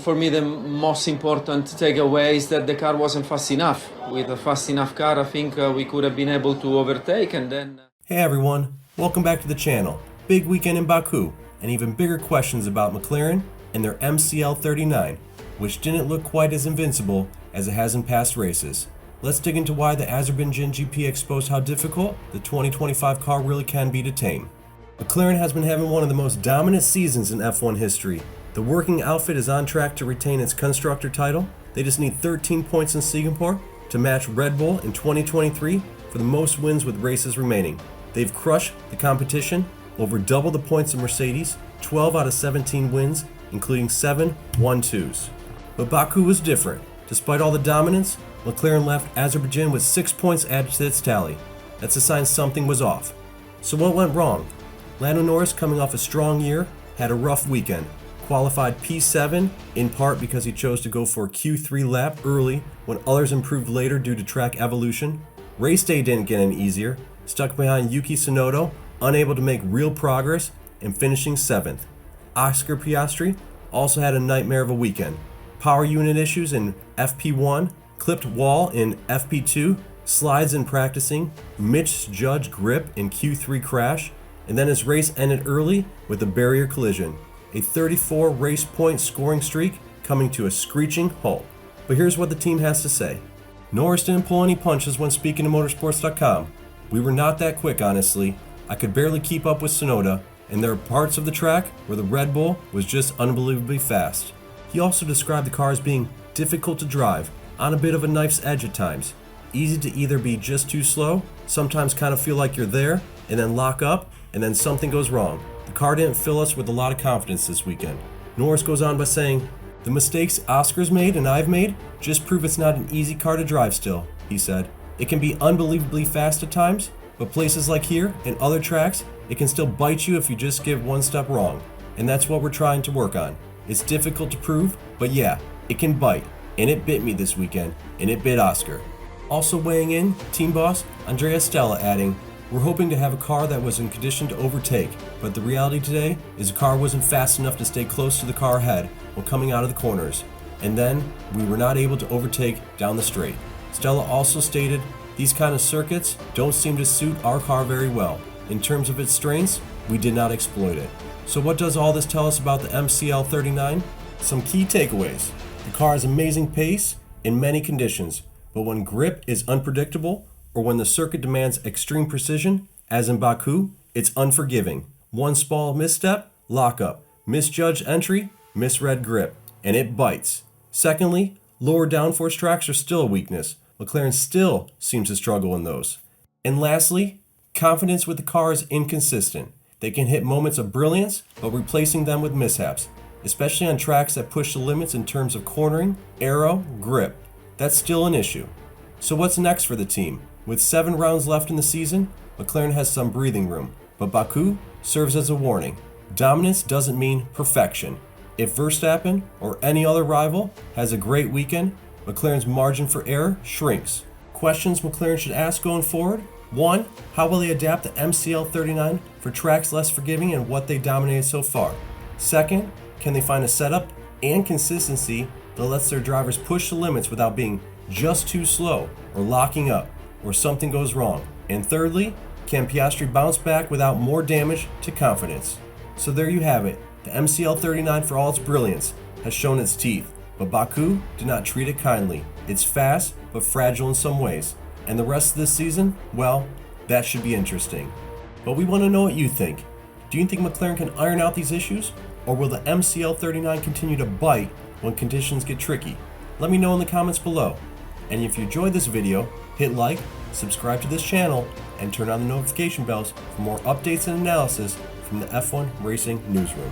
For me, the most important takeaway is that the car wasn't fast enough. With a fast enough car, I think we could have been able to overtake and then... Hey everyone, welcome back to the channel. Big weekend in Baku, and even bigger questions about McLaren and their MCL39, which didn't look quite as invincible as it has in past races. Let's dig into why the Azerbaijan GP exposed how difficult the 2025 car really can be to tame. McLaren has been having one of the most dominant seasons in F1 history. The working outfit is on track to retain its constructor title. They just need 13 points in Singapore to match Red Bull in 2023 for the most wins with races remaining. They've crushed the competition, over double the points of Mercedes, 12 out of 17 wins, including 7 1-2s. But Baku was different. Despite all the dominance, McLaren left Azerbaijan with 6 points added to its tally. That's a sign something was off. So what went wrong? Lando Norris, coming off a strong year, had a rough weekend. Qualified P7, in part because he chose to go for a Q3 lap early when others improved later due to track evolution. Race day didn't get any easier, stuck behind Yuki Tsunoda, unable to make real progress, and finishing 7th. Oscar Piastri also had a nightmare of a weekend. Power unit issues in FP1, clipped wall in FP2, slides in practicing, misjudged grip in Q3 crash, and then his race ended early with a barrier collision. A 34 race point scoring streak coming to a screeching halt. But here's what the team has to say. Norris didn't pull any punches when speaking to motorsports.com. We were not that quick, honestly. I could barely keep up with Tsunoda, and there are parts of the track where the Red Bull was just unbelievably fast. He also described the car as being difficult to drive, on a bit of a knife's edge at times. Easy to either be just too slow, sometimes kind of feel like you're there, and then lock up, and then something goes wrong. The car didn't fill us with a lot of confidence this weekend. Norris goes on by saying, "The mistakes Oscar's made and I've made just prove it's not an easy car to drive still," he said. "It can be unbelievably fast at times, but places like here and other tracks, it can still bite you if you just give one step wrong. And that's what we're trying to work on. It's difficult to prove, but yeah, it can bite. And it bit me this weekend, and it bit Oscar." Also weighing in, team boss Andrea Stella adding, "We're hoping to have a car that was in condition to overtake, but the reality today is the car wasn't fast enough to stay close to the car ahead while coming out of the corners, and then we were not able to overtake down the straight." Stella also stated, "These kind of circuits don't seem to suit our car very well. In terms of its strengths, we did not exploit it." So what does all this tell us about the MCL39? Some key takeaways. The car has amazing pace in many conditions, but when grip is unpredictable, or when the circuit demands extreme precision, as in Baku, it's unforgiving. One small misstep, lockup. Misjudged entry, misread grip, and it bites. Secondly, lower downforce tracks are still a weakness. McLaren still seems to struggle in those. And lastly, confidence with the car is inconsistent. They can hit moments of brilliance, but replacing them with mishaps, especially on tracks that push the limits in terms of cornering, aero, grip. That's still an issue. So what's next for the team? With 7 rounds left in the season, McLaren has some breathing room, but Baku serves as a warning. Dominance doesn't mean perfection. If Verstappen or any other rival has a great weekend, McLaren's margin for error shrinks. Questions McLaren should ask going forward? 1. How will they adapt the MCL39 for tracks less forgiving and what they dominated so far? 2nd, can they find a setup and consistency that lets their drivers push the limits without being just too slow or locking up, or something goes wrong? And thirdly, can Piastri bounce back without more damage to confidence? So there you have it. The MCL39, for all its brilliance, has shown its teeth, but Baku did not treat it kindly. It's fast, but fragile in some ways. And the rest of this season, well, that should be interesting. But we want to know what you think. Do you think McLaren can iron out these issues, or will the MCL39 continue to bite when conditions get tricky? Let me know in the comments below. And if you enjoyed this video, hit like, subscribe to this channel, and turn on the notification bells for more updates and analysis from the F1 Racing Newsroom.